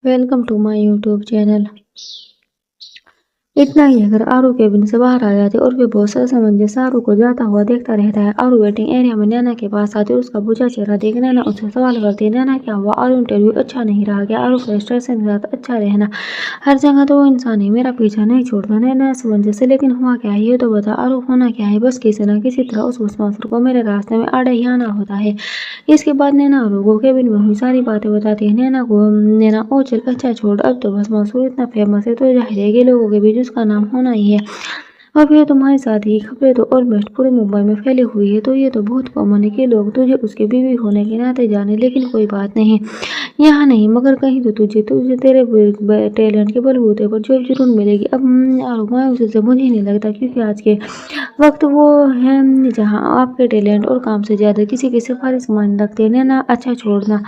Welcome to my YouTube channel. इतना ही अगर आरू केबिन से बाहर आ जाती और वे बहुत असमंजस आरू को जाता हुआ देखता रहता है। आरू वेटिंग एरिया में नैना के पास आती और उसका बुझा चेहरा देख नैना उससे सवाल करती, नैना क्या हुआ? आरू इंटरव्यू अच्छा नहीं रहा क्या? आरू फ्रस्ट्रेशन के साथ अच्छा रहना हर जगह तो वो इंसान ही मेरा पीछा नहीं छोड़ता। नैना असमंजस से लेकिन हुआ क्या है ये तो बता। आरू होना क्या है? बस किसी न किसी तरह उस भस्मासुर को मेरे रास्ते में आड़े ही आना होता है। इसके बाद नैना आरू को केबिन में हुई सारी बातें बताती है। नैना ओ चल अच्छा छोड़, अब तो भस्मासुर इतना फेमस है तो जाहिर है कि लोगों के बीच उसका नाम होना ही है। और फिर तुम्हारी शादी की खबरें तो ऑलमोस्ट पूरे मुंबई में फैली हुई है, तो ये तो बहुत कॉमन है कि लोग तुझे उसकी बीवी होने के नाते जाने। लेकिन कोई बात नहीं, यहाँ नहीं मगर कहीं तो तुझे तुझे तेरे टैलेंट के बलबूते पर जॉब जरूर मिलेगी। अब आरू मायूसी से मुझे नहीं लगता, क्योंकि आज के वक्त वो है जहाँ आपके टैलेंट और काम से ज्यादा किसी की सिफारिश मायने रखते हैं। ना अच्छा छोड़ना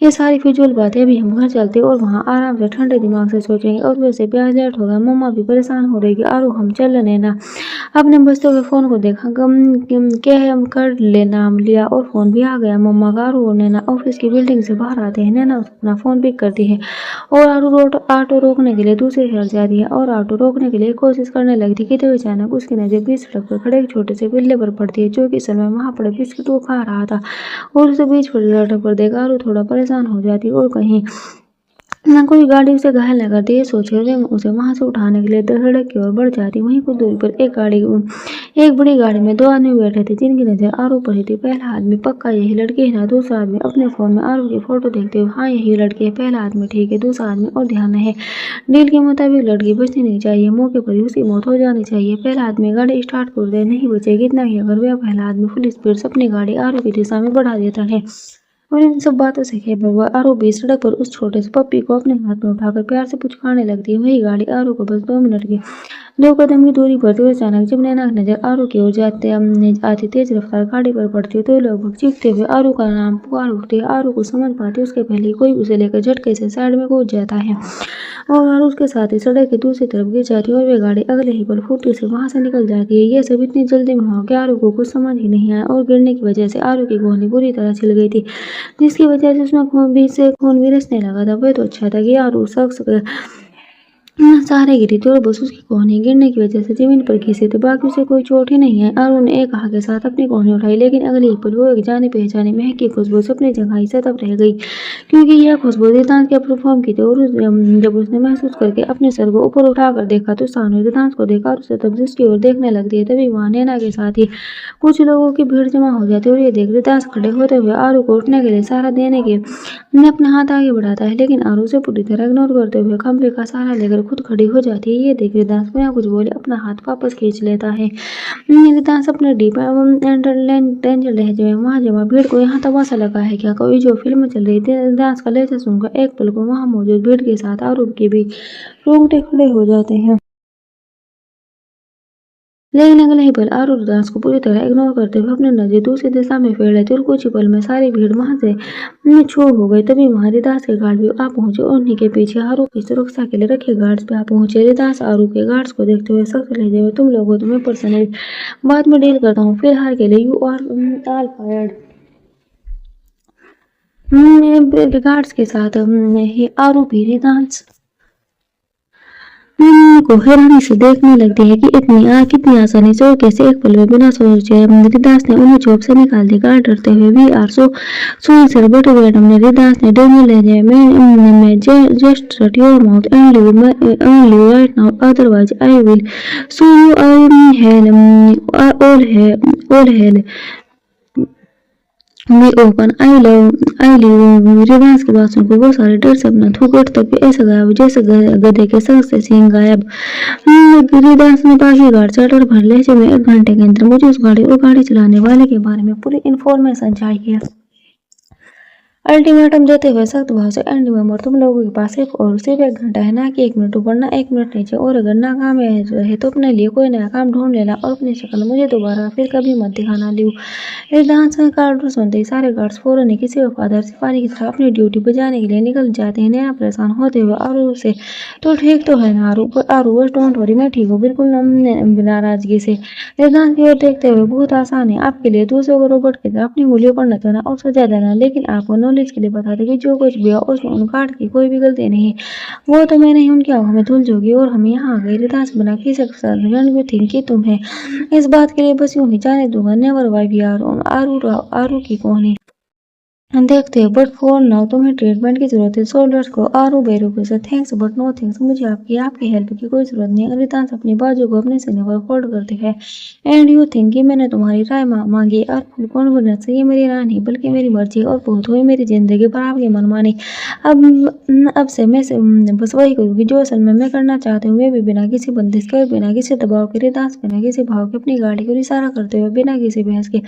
ये सारी फिजूल बातें। अभी हम घर चलते और वहाँ आराम से ठंडे दिमाग से सोचेंगे। और वैसे भी आज लेट होगा, मम्मा भी परेशान हो रहेगी। आरू हम चल लेना। आपने बजते हुए फोन को देखा, क्या है हम कर ले नाम लिया और फोन भी आ गया मम्मा का। आरू और नैना ऑफिस की बिल्डिंग से बाहर आते हैं। नैना अपना फोन पिक करती है और ऑटो रोकने के लिए दूसरी साइड जाती है और ऑटो रोकने के लिए कोशिश करने लगती है कि तभी अचानक उसकी नजर बीच सड़क पर खड़े एक छोटे से पिल्ले पर पड़ती है, जो कि असल में वहां पड़े बिस्किट को खा रहा था। और उसे बीच सड़क पर देखा आरू थोड़ा परेशान हो जाती और कहीं ना कोई गाड़ी उसे घायल न करती, ये सोचकर वे उसे वहां से उठाने के लिए सड़क की ओर बढ़ जाती। वहीं कुछ दूरी पर एक बड़ी गाड़ी में दो आदमी बैठे थे, जिनकी नजर आरू पर ही थी। पहला आदमी पक्का यही लड़की है ना? दूसरा आदमी अपने फोन में आरू की फोटो देखते हुए, हाँ यही लड़की है। पहला आदमी ठीक है, दूसरा आदमी और ध्यान है। डील के मुताबिक लड़की बचनी नहीं चाहिए, मौके पर ही उसकी मौत हो जानी चाहिए। पहला आदमी गाड़ी स्टार्ट कर दे, नहीं बचेगी। इतना ही अगर वह पहला आदमी फुल स्पीड से अपनी गाड़ी आरू की दिशा में बढ़ा देता है। और इन सब बातों से खेप हुआ आरू भी सड़क पर उस छोटे से पप्पी को अपने हाथ में उठाकर प्यार से पुचकारने लगती है। वही गाड़ी आरू को बस 2 मिनट की 2 कदम की दूरी पर थी और अचानक जब नैना की नजर आरू की ओर जाते आती तेज रफ्तार गाड़ी पर पड़ती है, तो लगभग चीखते हुए आरू का नाम पुकार उठती है। आरू को समझ पाती उसके पहले कोई उसे लेकर झटके से साइड में कूद जाता है और आरू उसके साथ ही सड़क की दूसरी तरफ गिर जाती है और वे गाड़ी अगले ही पल फुर्ती से वहां से निकल जाती है। ये सब इतनी जल्दी में हुआ कि आरू को कुछ समझ ही नहीं आया और गिरने की वजह से आरू की गोहनी बुरी तरह छिल गई थी, जिसकी वजह से उसमें खून भी रिसने लगा था। वह तो अच्छा था कि आरू शख्स सहारे गिरी थी और बस उसकी कोहनी गिरने की वजह से जमीन पर घिसे थे, बाकी उसे कोई चोट ही नहीं है। आरू ने एक आह के साथ अपनी कोहनी उठाई, लेकिन अगले ही पल वो एक जानी पहचानी महक की खुशबू से अपनी जगह ही सतब रह गई, क्योंकि यह खुशबू रिदांस के परफॉर्म की थी। और जब उसने महसूस करके अपने सर को ऊपर उठाकर देखा तो सामने रिदांस को देखा और उसे तब जिसकी ओर देखने लगती है, तभी वहां नैना के साथ ही कुछ लोगों की भीड़ जमा हो जाती है। और ये देख रिदांस खड़े होते हुए आरू को उठने के लिए सहारा देने के ने अपना हाथ आगे बढ़ाता है, लेकिन आरू उसे पूरी तरह इग्नोर करते हुए खंभे का सहारा लेकर खुद खड़ी हो जाती है। ये देख रिदांस बिना कुछ बोले अपना हाथ वापस खींच लेता है। रिदांस अपने डीप टेंजर लहजे में वहां जमा भीड़ को यहाँ तमाशा लगा है क्या, कोई जो फिल्म चल रही थी। रिदांस का लहजा सुनकर एक पल को वहां मौजूद भीड़ के साथ आरू के भी रोंगटे खड़े हो जाते हैं। लेकिन अगले ही पल आरू रिदांस को पूरी तरह इग्नोर करते हुए अपनी नजर दूसरी दिशा में फेर लेती और कुछ ही पल में सारी भीड़ वहां से छू हो गई। तभी वहां रिदांस के गार्ड भी आ पहुंचे और उन्हीं के पीछे आरू की सुरक्षा के लिए रखे गार्ड्स भी आ पहुंचे। रिदांस आरू के गार्ड्स को देखते हुए सख्त लहजे में, तुम लोग हो तो मैं पर्सनली बाद में डील करता हूँ, फिलहाल के लिए you are all fired. Guards के साथ आरू भी रिदांस को हैरानी से देखने लगती है कि कितनी आसानी से और कैसे एक पल में बिना सोचे रिदास ने उन्हें जॉब से निकाल दिया। डरते हुए भी are so sir but madam ने रिदास ने डेमो ले जाए, मैं just shut your mouth and leave right now, otherwise I will so you all hell me open I live. Ridaans की बात सुनकर वो सारे डर से अपना थूक उठते हुए ऐसा गायब जैसे गधे के सर से सींग गायब। रिदांस ने बाकी गार्ड से डर भर लहजे में 1 घंटे के अंदर मुझे उस गाड़ी और गाड़ी चलाने वाले के बारे में पूरी इन्फॉर्मेशन चाहिए, अल्टीमेटम देते हुए सख्त भाव से। एंड रिमेंबर, तुम लोगों के पास सिर्फ 1 घंटा है, ना कि 1 मिनट ऊपर ना 1 मिनट नीचे। और अगर नाकाम रहे तो अपने लिए कोई नया काम ढूंढ लेना और अपनी शक्ल मुझे दोबारा फिर कभी मत दिखाना। लीव। रिदांस का कार्ड सुनते ही सारे गार्ड्स फौरन ही किसी वफादार सिपाही की तरह अपनी ड्यूटी बजाने के लिए निकल जाते हैं। नया परेशान होते हुए आरू से, तो ठीक तो है ना आरू? बस डोंट वरी, मैं ठीक हूँ बिल्कुल नाराजगी से। रिदांस की ओर देखते हुए, बहुत आसान है आपके लिए दूसरों को रोबोट की तरह अपनी उंगलियों पर नचाना और सजा देना, लेकिन आपको पुलिस के लिए बता दे कि जो कुछ भी हो उसमें उन कार्ड की कोई भी गलती नहीं। वो तो मैं नहीं, उनकी आंखों में धुल जोगी और हम यहाँ आ गए रिदास बना की थिंक कि तुम्हें इस बात के लिए बस यूं ही जाने दूंगा। नेवर वाइफ यार आरू आरू की कौन है देखते हो, बट फॉर नाउ तुम्हें ट्रीटमेंट की जरूरत है। सोल्जर्स को आरू बेरुके से थैंक्स बट नो थैंक्स, मुझे आपकी हेल्प की कोई जरूरत नहीं। रितांश अपनी बाजू को अपने सीने पर फोल्ड करते हैं। एंड यू थिंक कि मैंने तुम्हारी राय मांगी और फुल कॉन्फिडेंस से, ये मेरी राय नहीं बल्कि मेरी मर्जी और बहुत हुई मेरी जिंदगी पर आपकी मनमानी। अब से मैं बस वही करूँगी जो असल में मैं करना चाहती हूँ। मैं भी बिना किसी बंदिश के और बिना किसी दबाव के रितांश बिना किसी भाव के अपनी गाड़ी को इशारा करते हुए बिना किसी बहस के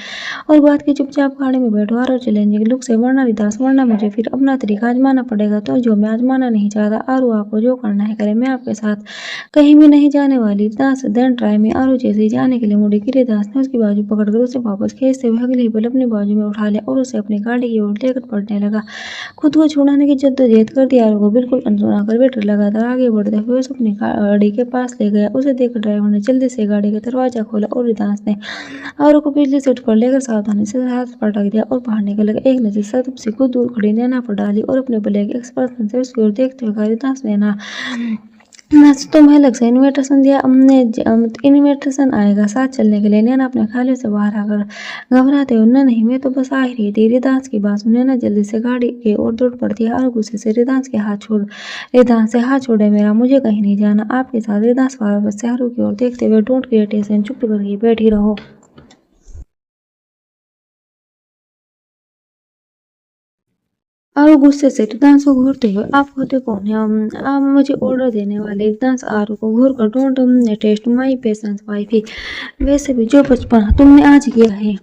और बात के चुपचाप गाड़ी में बैठो और चैलेंजिंग लुक से, वरना रिदास वरना मुझे फिर अपना तरीका आजमाना पड़ेगा तो जो मैं आजमाना नहीं चाहता। आरू आपको जो करना है करे, मैं आपके साथ कहीं भी नहीं जाने वाली। रिदास देन ट्राई में आरू जैसे ही जाने के लिए मुड़ी कि रिदास ने उसकी बाजू पकड़कर उसे वापस खींचते हुए अगले ही पल अपनी बाजू में उठा लिया और उसे अपनी गाड़ी की ओर लेकर पड़ने लगा। खुद को छुड़ाने की जद्दोजहद कर दी आरू को बिल्कुल अनसुना कर वेटर लगातार आगे बढ़ते हुए उसे अपनी गाड़ी के पास ले गया। उसे देखकर ड्राइवर ने जल्दी से गाड़ी का दरवाजा खोला और रिदास ने आरू को पिछली सीट पर लेकर सावधानी से हाथ पटक दिया और बाहर निकल गया। एक नजर सतब से खुद दूर खड़ी नैना पर डाली और अपने ब्लैक एक्सप्रेशन से उसकी ओर देखते हुए कहा, रिदास नैना तुम्हें लग से इन्विटेशन दिया, हमने इन्विटेशन आएगा साथ चलने के लिए। नैना अपने खाले से बाहर आकर घबराते हुए, नहीं मैं तो बस आ ही रही थी। रिदास की बात सुन नैना जल्दी से गाड़ी की ओर दौड़ पड़ती है और गुस्से से रिदास से हाथ छोड़े, मेरा मुझे कहीं नहीं जाना आपके साथ। रिदास वापस से आरू की ओर देखते हुए, डोंट क्रिएट टेंशन, चुप करके बैठी रहो। आरू गुस्से से रिदांस को घूरते हुए, आप होते कौन है? आप मुझे ऑर्डर देने वाले? रिदांस आरू को घूर कर, don't test my patience wifey, वैसे भी जो बचपन तुमने आज किया है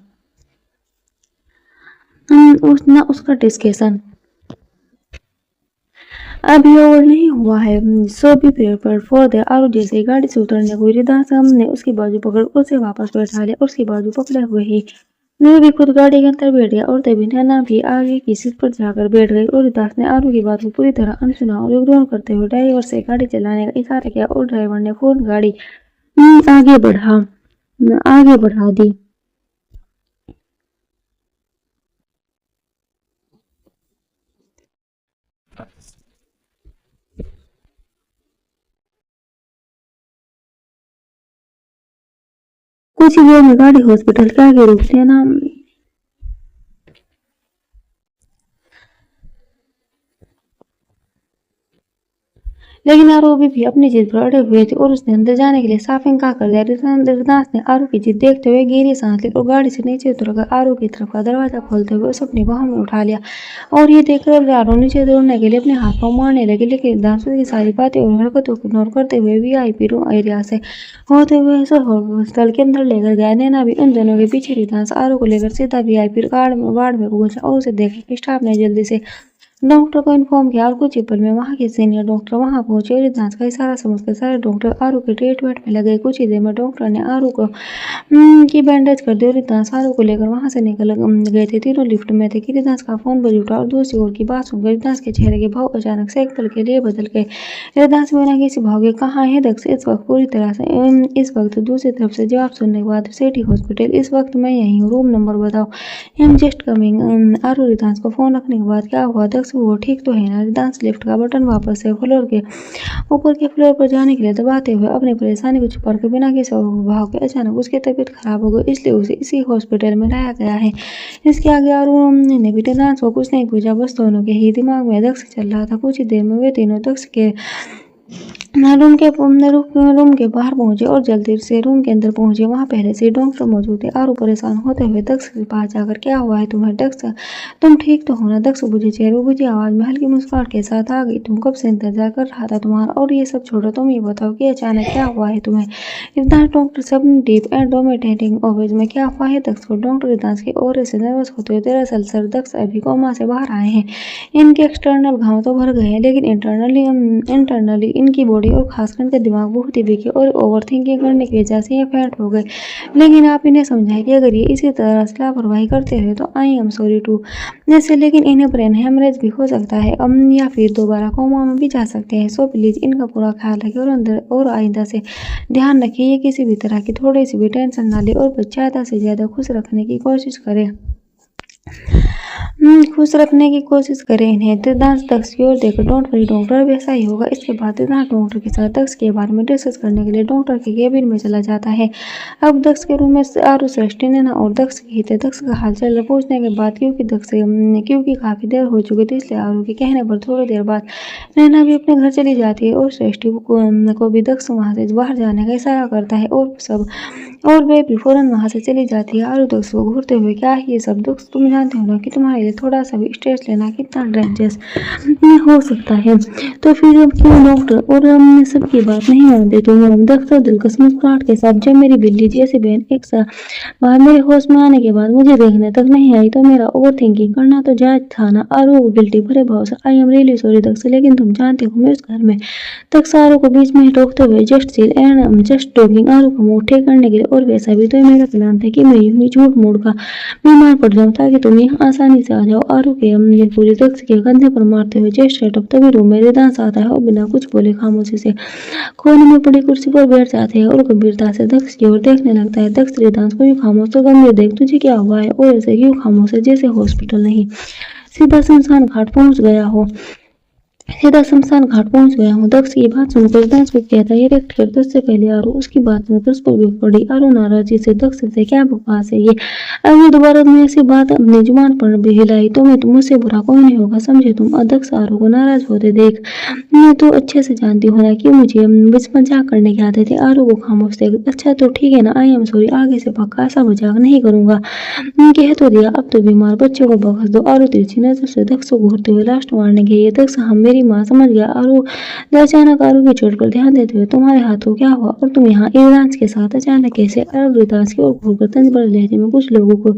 ना उसका डिस्कशन अभी और नहीं हुआ है। सो बी प्रिपेयर्ड फॉर दैट। आरू जैसे ही गाड़ी से उतरने को रिदांस ने उसकी बाजू पकड़ उसे वापस बैठा लिया। उसकी बाजू पकड़े हुए ही मैं भी खुद गाड़ी के अंदर बैठ गया और तभी नैना भी आगे की सीट पर जाकर बैठ गई और रिदास ने आरू की बात को पूरी तरह अनसुना और इग्नोर करते हुए ड्राइवर से गाड़ी चलाने का इशारा किया और ड्राइवर ने फौरन गाड़ी आगे बढ़ा दी। कुछ ही देर में गाड़ी हॉस्पिटल के आगे रुकते ना लेकिन आरू अभी भी अपनी जिद पर अड़े हुए थे और उसने अंदर जाने के लिए साफ इनकार कर दिया। रिदास ने आरू की जिद देखते हुए गहरी सांस ली और गाड़ी से नीचे उतरकर आरू की तरफ का दरवाजा खोलते हुए उसे अपनी बाहों में उठा लिया और ये देखकर आरू नीचे दौड़ने के लिए अपने हाथ पांव मारने लगी। लेकिन रिदास की सारी बातें और हरकतों को इग्नोर करते हुए VIP रूम एरिया से होते हुए हॉस्पिटल के अंदर लेकर गया। नैना भी उन दोनों के पीछे रिदास आरू को लेकर सीधा VIP वार्ड में पहुंचा और उसे देखकर स्टाफ ने जल्दी से डॉक्टर को इन्फॉर्म किया और कुछ ही पल में वहां के सीनियर डॉक्टर वहां पहुंचे। रिदास का इशारा समझकर सारे डॉक्टर आरू के ट्रीटमेंट में लगे। कुछ ही देर में डॉक्टर ने आरू को की बैंडेज कर दी और रिदास आरू को लेकर वहां से निकल गए थे। तीनों लिफ्ट में थे कि रिदास का फोन बज उठा और दूसरी ओर की बात सुनकर रिदास के चेहरे के भाव अचानक से एक पल के लिए बदल गए। रिदास बिना किसी भाव के, कहाँ है दक्ष? इस वक्त पूरी तरह से इस वक्त दूसरी तरफ से जवाब सुनने के बाद, सिटी हॉस्पिटल, इस वक्त मैं यही हूँ, रूम नंबर बताओ, आई एम जस्ट कमिंग। आरू रिदास को फोन रखने के बाद, क्या हुआ दक्ष, वो ठीक तो है ना? रिदास लिफ्ट का बटन वापस से फ्लोर के ऊपर के फ्लोर पर जाने के लिए दबाते हुए अपनी परेशानी को छुपा कर बिना किसी भाव के, अचानक उसकी तबीयत खराब हो गई इसलिए उसे इसी हॉस्पिटल में लाया गया है। इसके आगे आरू ने भी रिदास को कुछ नहीं पूछा, बस दोनों के ही दिमाग में दक्ष चल रहा था। कुछ ही देर में वे तीनों दक्ष के रूम के बाहर पहुंचे और जल्दी से रूम के अंदर पहुंचे। वहां पहले से डॉक्टर मौजूद थे। आरू परेशान होते हुए दक्ष के पास जाकर, क्या हुआ है तुम्हें दक्ष, तुम ठीक तो हो ना? दक्ष बुझे चेहरे बुझी आवाज में हल्की मुस्कुराहट के साथ, आ गई, तुम कब से इंतजार कर रहा था तुम्हारा। और ये सब छोड़ो, तुम ये बताओ कि अचानक क्या हुआ है तुम्हें? रिदास डॉक्टर सब डीप एंड डोमिनेटिंग ऑफिस में, क्या हुआ है दक्ष को? डॉक्टर रिदास की ओर से नर्वस होते हुए, दरअसल सर दक्ष अभी कोमा से बाहर आए हैं। इनके एक्सटर्नल घाव तो भर गए हैं लेकिन इंटरनली इनकी बॉडी और खासकर इनका दिमाग बहुत ही वीक है और ओवर थिंकिंग करने की वजह से ये फेंट हो गए। लेकिन आप इन्हें समझाएं कि अगर ये इसी तरह से लापरवाही करते रहे तो आई एम सॉरी टू जैसे, लेकिन इन्हें ब्रेन हेमरेज भी हो सकता है या फिर दोबारा कोमा में भी जा सकते हैं। सो प्लीज इनका पूरा ख्याल रखें और आइंदा से ध्यान रखिए ये किसी भी तरह की थोड़ी सी भी टेंशन ना ले और ज़्यादा से ज़्यादा खुश रखने की कोशिश करें। खुश रखने की कोशिश करें इन्हें। सिद्धांत दक्ष की ओर देखकर, डोंट वरी डॉक्टर, अब ऐसा ही होगा। इसके बाद सिद्धांत डॉक्टर के साथ दक्ष के बारे में डिस्कस करने के लिए डॉक्टर के केबिन में चला जाता है। अब दक्ष के रूम में आरू, सृष्टि, नैना और दक्ष की हित है। दक्ष का हालचाल पूछने के बाद क्योंकि काफी देर हो चुकी थी, इसलिए आरू के कहने पर थोड़ी देर बाद नैना भी अपने घर चली जाती है और सृष्टि को भी दक्ष वहां से बाहर जाने का इशारा करता है और वे भी फौरन वहां से चली जाती है। आरू दक्ष को घूरते हुए, क्या है ये सब दक्ष? तुम जानते हो ना कि तुम्हारे लिए थोड़ा सा भी स्ट्रेस लेना कितना डेंजरस हो सकता है। तो फिर अब क्यों डॉक्टर और सबकी बात नहीं मानते तुम? दक्ष दिलकश मुस्कुराहट के साथ, जब मेरी बिल्ली जैसी बहन एक साथ बाहर मेरे होश में आने के बाद मुझे देखने तक नहीं आई तो मेरा ओवर थिंकिंग करना तो जायज था ना। आरू गिल्टी भरे भाव से, आई एम रियली सॉरी दक्ष, लेकिन तुम जानते हो मैं उस घर में। दक्ष आरू को बीच में ही टोकते हुए, just chill and just talking. Aaru को मुंह ठीक करने के लिए, और वैसा भी तो मेरा प्लान था कि मैं यूं ही झूठ मूड का बीमार पड़ जाऊं ताकि तुम यहाँ आसानी से आ जाओ। आरू के ये पूरी दक्ष के कंधे पर मारते हुए, जस्ट शट अप। तभी रूम में रिदांश आता है और बिना कुछ बोले खामोशी से कोने में पड़ी कुर्सी पर बैठ जाते हैं और गंभीरता से दक्ष की ओर देखने लगता है। दक्ष रिदांश को भी खामोश तो गंभीर देख, तुझे क्या हुआ है? और ऐसे क्यों खामोश है जैसे हॉस्पिटल नहीं सीधा शमशान घाट पहुंच गया हो। दक्ष की बात सुनकर रिदांश को कहता है, ये रिएक्ट कर दक्ष से पहले आरू उसकी बात सुनकर उस पर भी पड़ी। आरू नाराजगी से दक्ष से, क्या बकवास है ये? अगर दोबारा तुमने ऐसी बात अपनी जुबान पर भी हिलाई तो मैं मुझसे बुरा कोई नहीं होगा, समझे तुम? दक्ष आरू को नाराज होते देख, मैं तो अच्छे से जानती हूँ ना कि मुझे मजाक करने की आदत है। आरू को खामोश देख, अच्छा तो ठीक है ना, आई एम सॉरी, आगे से पक्का ऐसा मजाक नहीं करूंगा। कह तो दिया, अब तो बीमार बच्चे को बख्श दो। आरू तिरछी नजर से दक्ष को घूरते हुए लास्ट वार्निंग है ये। दक्ष, हम मेरी माँ, समझ गया। आरू अचानक आरू की चोट पर ध्यान देते हुए, तुम्हारे हाथ को क्या हुआ और तुम यहाँ रिदांश के साथ अचानक कैसे? आरू रिदांश की ओर घूरकर तंज भरे लहजे में, कुछ लोगों को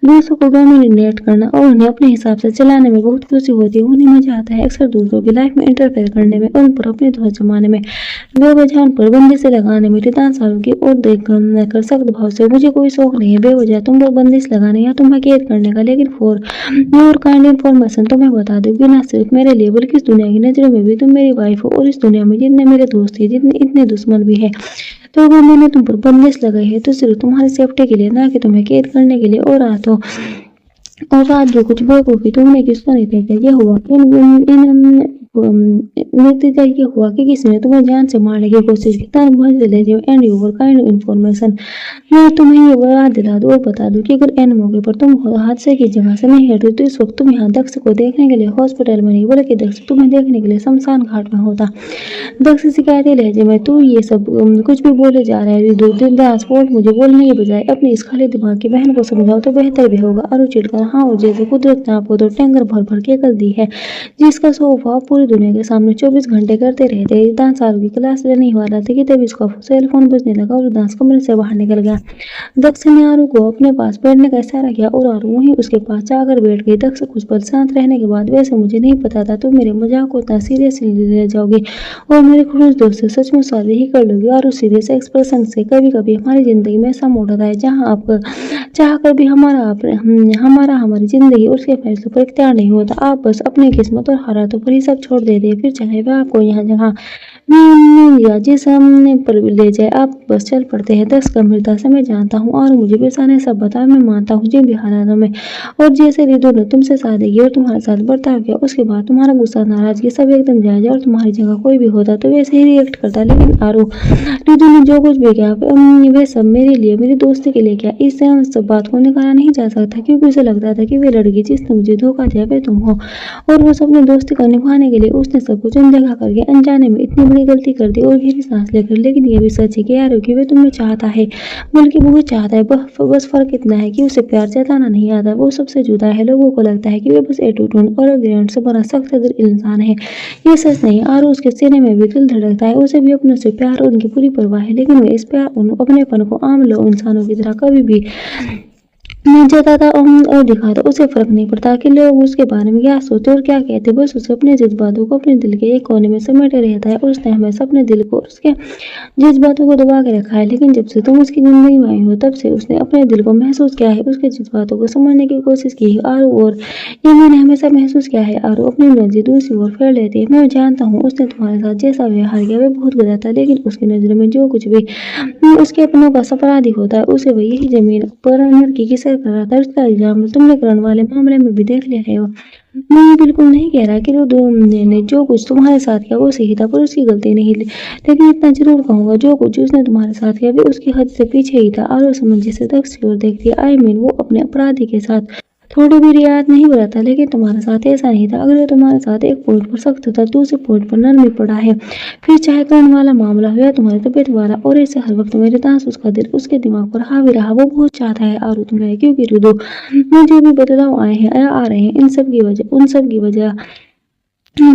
दूसरों को डोमिनेट करना और उन्हें अपने हिसाब से चलाने में बहुत खुशी होती है। उन्हें मजा आता है अक्सर दूसरों की लाइफ में इंटरफेयर करने में, उन पर अपने ध्वज जमाने में, बेवजह उन पर बंदिश लगाने में। रिदांश आरू की ओर देखकर सख्त भाव से, मुझे कोई शौक नहीं है बेवजह तुम पर बंदिश लगाने या तुम्हें कैद करने का, लेकिन फॉर योर काइंड इन्फॉर्मेशन तुम्हें बता दूं कि ना सिर्फ मेरे लिए बल्कि इस दुनिया की नजरों में भी तुम मेरी वाइफ हो, और इस दुनिया में जितने मेरे दोस्त हैं, जितने इतने दुश्मन भी है, तो अगर मैंने तुम पर बंदिश लगाई है तो सिर्फ तुम्हारी सेफ्टी के लिए, ना कि तुम्हें कैद करने के लिए। और रात जो कुछ बेवकूफी तुमने किसको नहीं देखा, ये हुआ नतीजा ये हुआ कि किसी ने तुम्हें जान से मारने की कोशिश की। एंड यूर काइंड इन्फॉर्मेशन, मैं तुम्हें ये बात दिला दूं और बता दूं कि अगर एन मौके पर तुम हादसे की जगह से नहीं हटे तो इस वक्त तुम यहाँ दक्ष को देखने के लिए हॉस्पिटल में नहीं, बल्कि दक्ष तुम्हें देखने के लिए शमशान घाट में होता। दक्ष शिकायती लहजे में, तू ये सब कुछ भी बोले जा रहा है। ट्रांसपोर्ट मुझे बोलने के बजाय अपनी इस खाली दिमाग की बहन को समझाओ तो बेहतर भी होगा। आरू चिढ़कर, हाँ, और जैसे कुदरत ने आपको तो टैंकर भर भर के कर दी है जिसका सोफा पूरी दुनिया के सामने 24 घंटे करते रहते। रिदांश आरू की क्लास लेने वाला था कि तभी उसका सेल फोन बजने लगा और रिदांश कमरे से बाहर निकल गया। दक्ष ने आरू को अपने पास बैठने का इशारा किया और आरू वहीं उसके पास जाकर बैठ गई। दक्ष कुछ पल शांत रहने के बाद, वैसे मुझे नहीं पता था तुम मेरे मजाक को इतना सीरियसली ले जाओगी और मेरे खुश दोस्त से सचमुच शादी ही कर लोगी। आरू सीरियस एक्सप्रेशन से, कभी कभी हमारी जिंदगी में ऐसा मोड़ आता है जहाँ आप चाह कर भी हमारी जिंदगी उसके फैसलों पर इख्तियार नहीं होता। आप बस अपनी किस्मत और हालातों पर ही सब छोड़ देते हैं, फिर चाहे वह आपको यहाँ जहाँ या जिस पर ले जाए आप बस चल पड़ते हैं। दक्ष गंभीरता से, मैं जानता हूँ और मुझे बेसा ने सब बताया, मैं मानता हूँ जिन भी हालातों में और जैसे रितु ने तुमसे शादी की और तुम्हारे साथ बर्ताव किया उसके बाद तुम्हारा गुस्सा, नाराजगी सब एकदम जायज है और तुम्हारी जगह कोई भी होता तो वैसे ही रिएक्ट करता। लेकिन आरू, रितु ने जो कुछ भी किया वे सब मेरे लिए, मेरी दोस्ती के लिए किया। इस सब बात को निकाला नहीं जा सकता क्योंकि उसे लगता था कि वे लड़की जिसने मुझे धोखा दिया वे तुम हो, और वो अपनी दोस्ती को निभाने के लिए उसने सब कुछ अनदेखा करके अनजाने में इतनी बड़ी गलती कर दी। और गहरी सांस लेकर, लेकिन ये भी सच है कि यार कि वे तुम्हें चाहता है, बल्कि बहुत चाहता है, बस फर्क इतना है कि उसे प्यार जताना नहीं आता। वो सबसे जुदा है, लोगों को लगता है कि वे बस एटीट्यूड और ग्रेड से बड़ा सख्त दिल इंसान है। ये सच नहीं। आरू, उसके सीने में भी दिल धड़कता है, उसे भी अपने से प्यार और उनकी पूरी परवाह है, लेकिन वे इस प्यार अपनेपन को आम लोग इंसानों की तरह कभी भी जताता और दिखाता। उसे फर्क नहीं पड़ता कि लोग उसके बारे में क्या सोचते और क्या कहते, बस उसे अपने जज्बातों को अपने दिल के एक कोने में समेटे रहता है और उसने हमेशा अपने दिल को उसके जज्बातों को दबा के रखा है। लेकिन जब से तुम उसकी जिंदगी में आई हो तब से उसने अपने दिल को महसूस किया है, उसके जज्बातों को समझने की कोशिश की है। आरू, और ये मैंने हमेशा महसूस किया है। आरू अपनी एनर्जी दूसरी ओर फेर लेती है। मैं जानता हूँ उसने तुम्हारे साथ जैसा व्यवहार किया वे बहुत गलत था, लेकिन उसकी नजर में जो कुछ भी उसके अपनों का अपराधी होता है उसे वह यही जमीन पर लड़की की इंतजार कर रहा था। उसका इल्जाम तुमने करण वाले मामले में भी देख लिया है। मैं ये बिल्कुल नहीं कह रहा कि रुदु ने जो कुछ तुम्हारे साथ किया वो सही था, पर उसकी गलती नहीं, लेकिन इतना जरूर कहूंगा जो कुछ उसने तुम्हारे साथ किया भी उसकी हद से पीछे ही था। और समझे से दक्ष की ओर देखती है। आई मीन वो अपने अपराधी के साथ थोड़ी भी रियायत नहीं बरता, लेकिन तुम्हारे साथ ऐसा नहीं था। अगर वो तुम्हारे साथ एक पॉइंट पर सख्त था, दूसरे पॉइंट पर नरमी पड़ा है। फिर चाहे करण वाला मामला हो या तुम्हारी तबीयत वाला, और ऐसे हर वक्त मेरे दांस उसका दिल उसके दिमाग पर हावी रहा। वो बहुत चाहता है आरू तुम्हें, क्योंकि रुदो में जो भी बदलाव आए हैं या आ रहे हैं, उन सब की वजह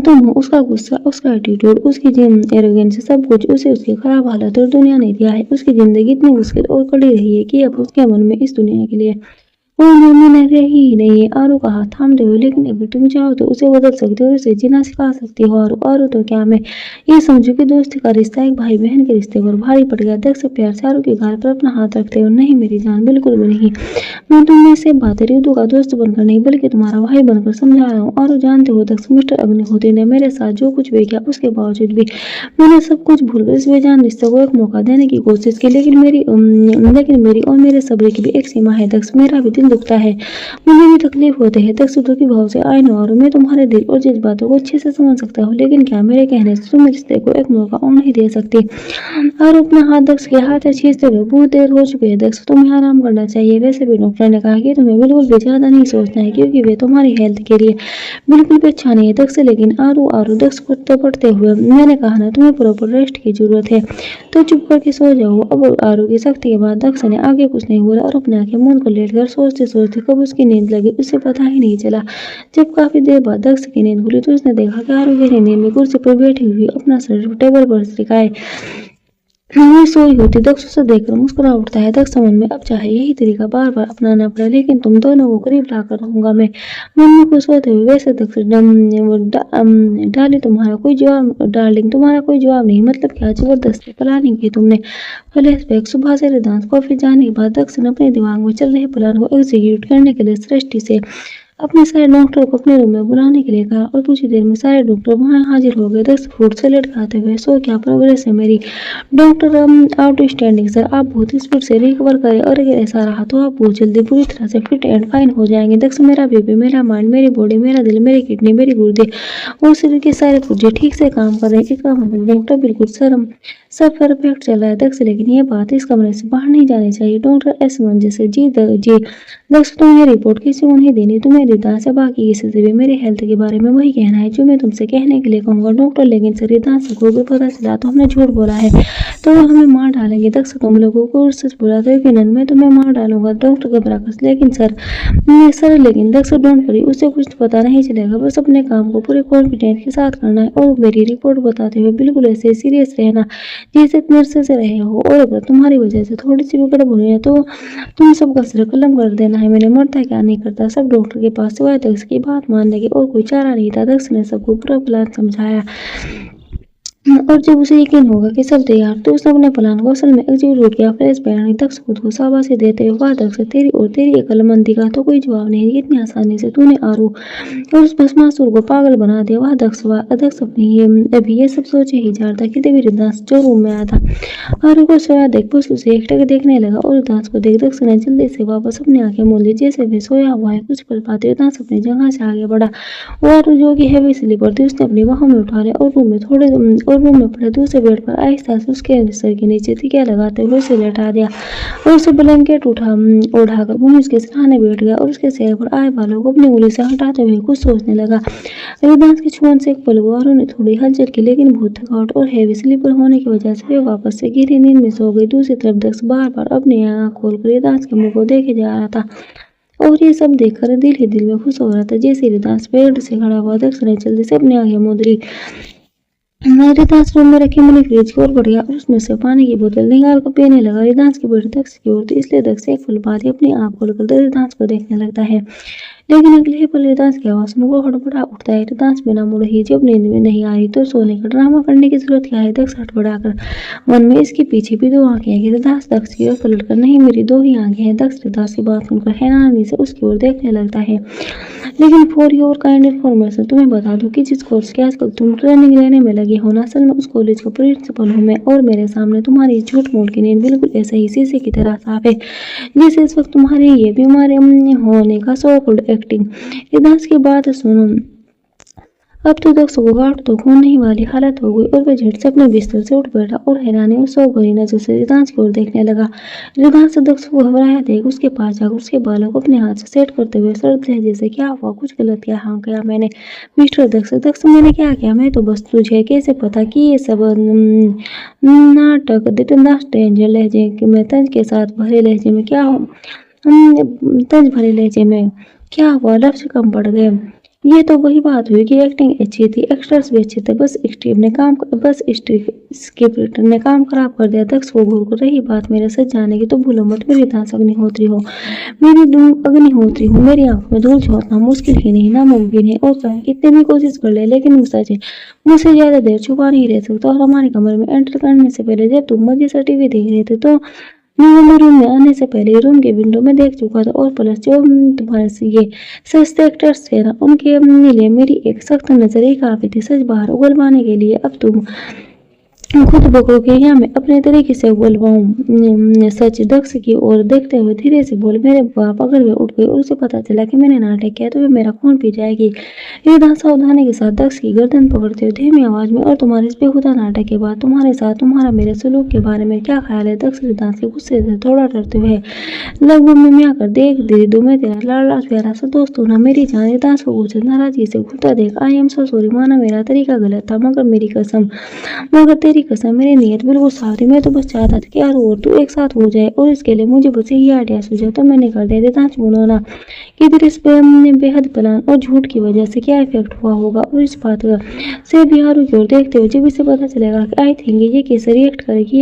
तुम हो। उसका गुस्सा, उसका एटीट्यूड, उसकी एरोगेंस, सब कुछ उसे उसकी खराब हालत और दुनिया ने दिया है। उसकी जिंदगी इतनी मुश्किल और कड़ी रही है कि अब उसके मन में इस दुनिया के लिए कोई निर्णय रही ही नहीं है। आरू का हाथ थामते हुए, लेकिन अगर तुम चाहो तो उसे बदल सकते हो और उसे जीना सिखा सकती हो। आरू तो क्या मैं ये समझू कि दोस्ती का रिश्ता एक भाई बहन के रिश्ते पर भारी पड़ गया। दक्ष प्यार से आरू के गाल पर अपना हाथ रखते हो। नहीं मेरी जान, बिल्कुल भी नहीं। मैं तुम्हें से बातें रितु का दोस्त बनकर नहीं, बल्कि तुम्हारा भाई बनकर समझा रहा हूँ। और जानते हो दक्ष, मिस्टर अग्निहोत्री ने मेरे साथ जो कुछ भी किया, उसके बावजूद भी मैंने सब कुछ भूलकर इस बेजान रिश्ते को एक मौका देने की कोशिश की। लेकिन मेरी और मेरे सब्र की भी एक सीमा है दक्ष। मेरा भी दिल दुखता है, मुझे भी तकलीफ होते हैं दक्ष, दुखी भाव से। आई नो और मैं तुम्हारे दिल और जज्बातों को अच्छे से समझ सकता हूँ, लेकिन क्या मेरे कहने से तुम रिश्ते को एक मौका और नहीं दे सकती? और अपना हाथ दक्ष के हाथ से खींचते हुए, बहुत देर हो चुकी है दक्ष, तुम्हें आराम करना चाहिए। वैसे भी डॉक्टर ने कहा कि तुम्हें बिल्कुल भी ज्यादा नहीं सोचना है, क्योंकि वे तुम्हारी हेल्थ के लिए बिल्कुल भी अच्छा नहीं है दक्ष। लेकिन आरू दक्ष को पढ़ते हुए, मैंने कहा ना तुम्हें प्रॉपर रेस्ट की जरूरत है, तो चुप करके सो जाओ। अब आरू की सख्ती के बाद दक्ष ने आगे कुछ नहीं बोला और अपने आंखें मूंद कर लेटकर सोचते सोचते कब उसकी नींद लगी उसे पता ही नहीं चला। जब काफी देर बाद दक्ष की नींद खुली तो उसने देखा कि आरू गहरी नींद में कुर्सी पर बैठी हुई अपना सर टेबल पर सिकाए हुई सोई होती। दक्ष उसे देखकर मुस्कुरा उठता है। दक्ष मन में, अब चाहे यही तरीका बार बार अपनाना पड़े, लेकिन तुम दोनों को करीब लाकर रहूंगा मैं। मन में खुश होते हुए, वैसे दक्ष डार्लिंग तुम्हारा कोई जवाब नहीं, मतलब क्या जबरदस्ती प्लानिंग की तुमने? फ्लैशबैक, सुबह से रिदांस को ऑफिस जाने के बाद दक्ष ने अपने दिमाग में चल रहे प्लान को एग्जीक्यूट करने के लिए सृष्टि से अपने सारे डॉक्टर को अपने रूम में बुलाने के लिए कहा, और कुछ ही देर में सारे डॉक्टर वहां हाजिर हो गए। दक्ष फ्रूट सैलेड खाते हुए, सो क्या प्रोग्रेस है मेरी? डॉक्टर, आउटस्टैंडिंग सर, आप बहुत स्पीड से रिकवर करें, और अगर ऐसा रहा तो आप बहुत जल्दी पूरी तरह से फिट एंड फाइन हो जाएंगे। दक्ष, मेरा बेबी, मेरा माइंड, मेरी बॉडी, मेरा दिल, मेरी किडनी, मेरी गुर्दे और शरीर के सारे पुर्जे ठीक से काम कर रहे हैं। इसका मतलब डॉक्टर बिल्कुल सब परफेक्ट चल रहा है दक्ष, लेकिन ये बात इस कमरे से बाहर नहीं जानी चाहिए। डॉक्टर एस मंजे से, जी दक्ष, तुम्हें रिपोर्ट किसी को नहीं देनी, तुम्हें रिदांस से बाकी किसी से भी मेरे हेल्थ के बारे में वही कहना है जो मैं तुमसे कहने के लिए कहूंगा। डॉक्टर, लेकिन सर रिदांस को भी पता चला तो हमने झूठ बोला है तो वो हमें मार डालेंगे। दक्ष, तुम लोगों को सच बोला तो यकीनन मैं तुम्हें मार डालूंगा। डॉक्टर घबराकर, लेकिन दक्ष, डोंट वरी, उसे कुछ पता नहीं चलेगा, बस अपने काम को पूरे कॉन्फिडेंस के साथ करना है और मेरी रिपोर्ट बताते हुए बिल्कुल ऐसे सीरियस रहना जैसे नर्से से रहे हो, और अगर तुम्हारी वजह से थोड़ी सी भी गड़बड़ हुई है तो तुम सबका सिर कलम कर देना है। मैंने मरता क्या नहीं करता सब डॉक्टर के पास, सिवाय दक्ष की बात मानने की और कोई चारा नहीं था। दक्ष ने सबको पूरा प्लान समझाया, और जब उसे यकीन होगा कि सब तैयार, तो उसने अपने प्लान को असल में एग्जीक्यूट किया। फ्लैशबैक, दक्ष खुद को शाबाशी देते हुए, वाह दक्ष, तेरी अक्लमंदी का तो कोई जवाब नहीं, इतनी आसानी से तूने आरू और उस भस्मासुर को पागल बना दिया। वाह दक्ष, वाह दक्ष, अभी ये सब सोचे ही जा रहा था कि देवी रिदांस जो रूम में आया था आरू को सोया देख बस उसे एकटक देखने लगा, और रिदांस को देख दक्ष ने जल्दी से वापस अपनी आंखें मूंद ली, जैसे वे सोया हुआ है। कुछ पल बाद रिदांस अपनी जगह से आगे बढ़ा, और जो कि हैवी स्लीपर थी उसने अपनी बाहों में उठा लिया और रूम में पड़े दूसरे बेड पर आहिस्ता से उसके सर के नीचे तकिया लगाते हुए उसे लेटा दिया, और उसे ब्लैंकेट उठाकर भूमि उसके सिरहाने बैठ गया और उसके चेहरे पर आए बालों को अपनी उंगली से हटाते हुए कुछ सोचने लगा। रिदांस के छुअन से एक पल हुआ और उन्हें थोड़ी हलचल की, लेकिन बहुत थकावट और हैवी स्लीपर होने की वजह से वे वापस से गहरी नींद में सो गई। दूसरी तरफ दक्ष बार बार अपनी आंख खोलकर रिदांस के मुंह को देखे जा रहा था, और ये सब देखकर दिल ही दिल में खुश हो रहा था। जैसे रिदांस बेड से खड़ा हुआ, दक्ष ने जल्दी से अपनी आंखें मूंद ली। रिदांस रूम में रखी मिनी फ्रिज की ओर बढ़ गया और उसमें से पानी की बोतल निकाल कर पीने लगा। रिदांस की बेटी दक्ष की ओर थी, इसलिए दक्ष एक पल बाद ही अपनी आंख खोलकर रिदांस को देखने लगता है, लेकिन अगले ही पल रिदास की आवाज सुन वो हड़बड़ा उठता है। रिदास बिना मुड़े ही जब नींद में नहीं आ रही तो सोने का ड्रामा करने की जरूरत क्या है। दक्ष हड़बड़ाकर मन में इसके पीछे भी दो आंखें हैं। रिदास दक्ष की ओर पलट कर नहीं मेरी दो ही आंखें हैं। दक्ष रिदास की बात सुनकर हैरानी से उसकी ओर देखने लगता है। लेकिन फॉर योर काइंड इन्फॉर्मेशन तुम्हें बता दूं कि जिस कोर्स की आजकल तुम ट्रेनिंग लेने में लगे हो ना असल में उस कॉलेज का प्रिंसिपल हूँ मैं और मेरे सामने तुम्हारी झूठ मूठ की नींद बिल्कुल ऐसे ही शीशे की तरह साफ है जैसे इस वक्त तुम्हारी ये बीमारी होने का सो कॉल्ड एक्टिंग। रिदास की बात सुनो अब तो दक्ष को गांठ तो खूनने वाली हालत हो गई और वह झट से अपने बिस्तर से उठ बैठा और हैरानी और सौ भरी नजर से रिदास की ओर देखने लगा। रिदास दक्ष को घबराया देख उसके पास जाकर उसके बालों को अपने हाथ से सेट करते हुए सर्द लहजे से क्या हुआ कुछ गलत किया। हाँ क्या मैंने मिस्टर दक्ष दक्ष मैंने क्या किया मैं तो बस तुझे कैसे पता कि ये सब नाटक दिटना स्ट्रेंजर लहजे में तंज के साथ भरे लहजे में क्या तंज भरे लहजे में क्या हुआ लफ्ज कम पड़ गए। ये तो वही बात हुई कि एक्टिंग अच्छी थी एक्टर्स भी अच्छे थे बस स्क्रिप्ट ने काम खराब कर दिया। दक्ष को घूर रही बात मेरे सच जाने की तो भूलो मत मेरी दांस अग्निहोत्री हो मेरी आंखों में धूल झोंकना मुश्किल ही नहीं नामुमकिन है और चाहे कितनी भी कोशिश कर ले लेकिन सच है मुझसे ज्यादा देर छुपा नहीं रह सकता। और हमारे कमरे में एंटर करने से पहले जब तुम मजे से टीवी देख रहे थे तो मैं रूम में आने से पहले रूम के विंडो में देख चुका था और प्लस जो तुम्हारे से ये सस्ते एक्टर्स थे ना उनके लिए मेरी एक सख्त नजर ही काफी थी सच बाहर उगलवाने के लिए। अब तुम खुद बकोगे या मैं अपने तरीके से उगलवाऊं। सच दक्ष की ओर देखते हुए धीरे से बोले मेरे बाप अगर वे उठ गई और उसे पता चला कि मैंने नाटक किया तो वे मेरा खून पी जाएगी। रिदास सावधानी के साथ दक्ष की गर्दन पकड़ते हुए धीमी आवाज में और तुम्हारे इस बेहुदा नाटक के बाद तुम्हारे साथ तुम्हारा मेरे सलूक के बारे में क्या ख्याल है। दक्ष रिदास के गुस्से से थोड़ा डरते हुए लगभग मिमिया कर देख दीदी मैं तेरा लाडला प्यारा सा दोस्त हूं ना मेरी जान। रिदास को कुछ नाराजगी से घूरता देख आई एम सो सॉरी माना मेरा तरीका गलत था मगर तेरी कसम मेरी नीयत बिल्कुल साफ थी। मैं तो बस चाहता था कि आरू और तू एक साथ हो जाए और इसके लिए मुझे बस यही आइडिया सूझा तो मैंने कर दिया। रिदास बोलो ना कि फिर इस बेहद प्लान और झूठ की वजह से क्या इफेक्ट हुआ होगा और इस बात से भी आरू की ओर देखते हुए जब इसे पता चलेगा कि आई थिंक ये कैसे रिएक्ट करेगी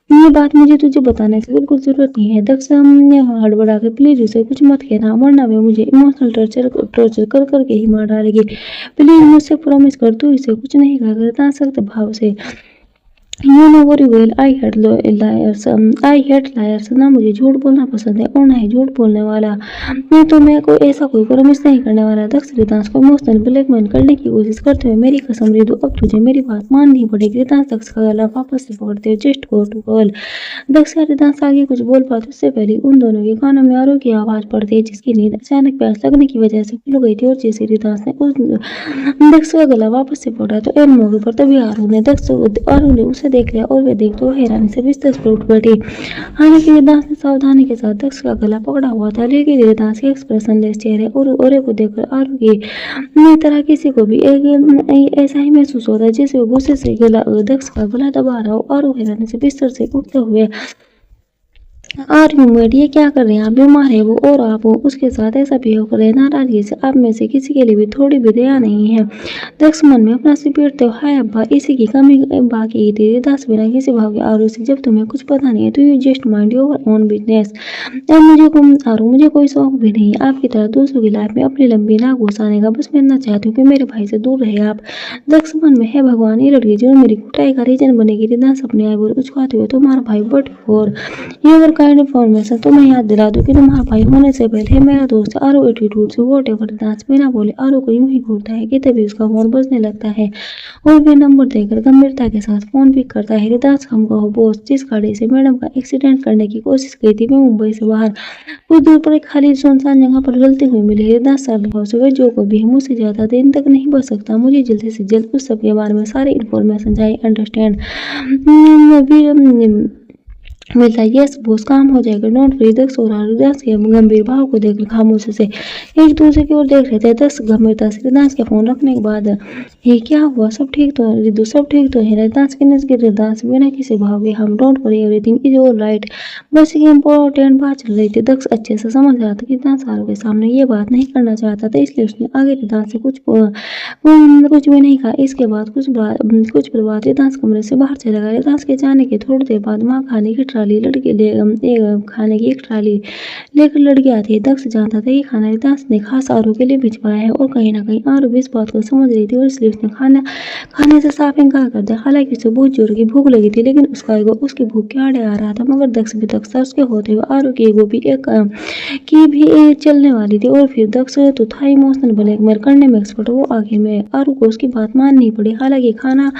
ये बात मुझे तुझे बताने की बिल्कुल जरूरत नहीं है। दक्ष ने हड़बड़ा के प्लीज उसे कुछ मत कहना वरना वे मुझे इमोशनल टॉर्चर कर करके ही मार डालेगी। प्लीज मुझसे प्रॉमिस कर तू इसे कुछ नहीं करेगा सख्त भाव से। You know very well I hate liars ना मुझे झूठ बोलना पसंद है और ना ही झूठ बोलने वाला। नहीं तो मैं कोई ऐसा कोई प्रॉमिस नहीं करने वाला। दक्ष रिदास को इमोशनल ब्लैकमेल करने की कोशिश करते हुए मेरी कसम रिदू अब तुझे मेरी बात माननी पड़ेगी। रिदास दक्ष का गला वापस से पकड़ते हुए जस्ट गो टू कॉल। दक्ष या रिदास आगे कुछ बोल पाते उससे पहले उन दोनों के कानों में आरू की आवाज पड़ती है जिसकी नींद अचानक प्यास लगने की वजह से खुल गई थी और जैसे रिदास ने दक्ष का गला वापस से पकड़ा तो एन मौके पर तभी आरू ने उसे देख लिया और वे देखते हुए हैरानी से बिस्तर पर उठ बैठी। हालांकि रिदास ने सावधानी के साथ दक्ष का गला पकड़ा हुआ था लेकिन रिदास के एक्सप्रेशनलेस चेहरे और ओरे को देखकर आरू की तरह किसी को भी ऐसा ही महसूस होता है जैसे वो गुस्से से दक्ष का गला दबा रहा हो। आरू हैरानी से बिस्तर से उठते हुए आर यू मेड ये क्या कर रहे हैं आप बीमार है वो और आप उसके साथ ऐसा बिहेव कर रहे हैं। नाराजगी से आप में से किसी के लिए भी थोड़ी भी दया नहीं है। दक्ष मन में अपना सिर पीटते हुए हाय अब्बा इसी की कमी बाकी थी। रिदास बिना किसी भाव के आरू से जब तुम्हें कुछ पता नहीं है तो you just mind your own business. मुझे कोई शौक भी नहीं आपकी तरह दूसरों की लाइफ में अपनी लंबी नाक घुसाने का बस मैं इतना चाहती हूँ कि मेरे भाई से दूर रहे आप। दक्ष मन में है भगवान ये लड़की जरूर मेरी कुटाई का रीजन बनेगी। रिदास अपने आईब्रो उचकाते हुए तुम्हारा भाई but for your kind information तो मैं याद दिला दूं कि तुम्हारा भाई होने से पहले मेरा दोस्त आरू एटीट्यूड से वोट एवर डांस बिना बोले आरू को यूं ही घूरता है कि तभी उसका फोन बजने लगता है और वे नंबर देकर गंभीरता के साथ फोन पिक करता है। रिदास हम कहो बॉस जिस गाड़ी से मैडम का एक्सीडेंट करने की कोशिश की थी मैं मुंबई से बाहर कुछ दूर पर एक खाली सुनसान जगह पर गलती हुई मिली। रिदास से जो को भी मुझसे ज्यादा दिन तक नहीं बच सकता मुझे जल्दी से जल्द उस सब के बारे में सारी इन्फॉर्मेशन चाहिए अंडरस्टैंड मिलता है। यस बॉस काम हो जाएगा डोंट वरी। दक्ष और रिदास के गंभीर भाव को देखकर खामोशी से एक दूसरे की ओर देख रहे थे। दक्ष गंभीरता से रिदास के फोन रखने के बाद ये क्या हुआ सब ठीक तो रिदू सब ठीक तो है। रिदास के नजदीक रिदास बिना किसी भाव के हम don't worry everything is all right बस ये इंपॉर्टेंट बात चल रही थी। दक्ष अच्छे से समझ रहा था कि रिदास आरू के सामने ये बात नहीं करना चाहता था इसलिए उसने आगे रिदास से कुछ भी नहीं कहा। इसके बाद कुछ पल बाद रिदास कमरे से बाहर चला गया। रिदास के जाने के थोड़ी देर बाद माँ खाने की ट्राली लड़के खाने की एक ट्राली लेकर लड़के आती है। दक्ष जानता था कि खाना रिदास ने खास आरू के लिए भिजवाया है और कहीं ना कहीं आरू भी इस बात को समझ रही थी और इसलिए उसने खाने से साफ इनकार कर दिया। हालांकि उसे बहुत जोर की भूख लगी थी, लेकिन उसका ईगो उसकी भूख के आड़े आ रहा था। मगर दक्ष भी दक्ष था, उसके होते हुए आरू की ईगो भी की भी चलने वाली थी। और फिर दक्ष तो था इमोशनल ब्लैकमेल करने में एक्सपर्ट। वो आखिर में आरू को उसकी बात माननी पड़ी। हालांकि खाना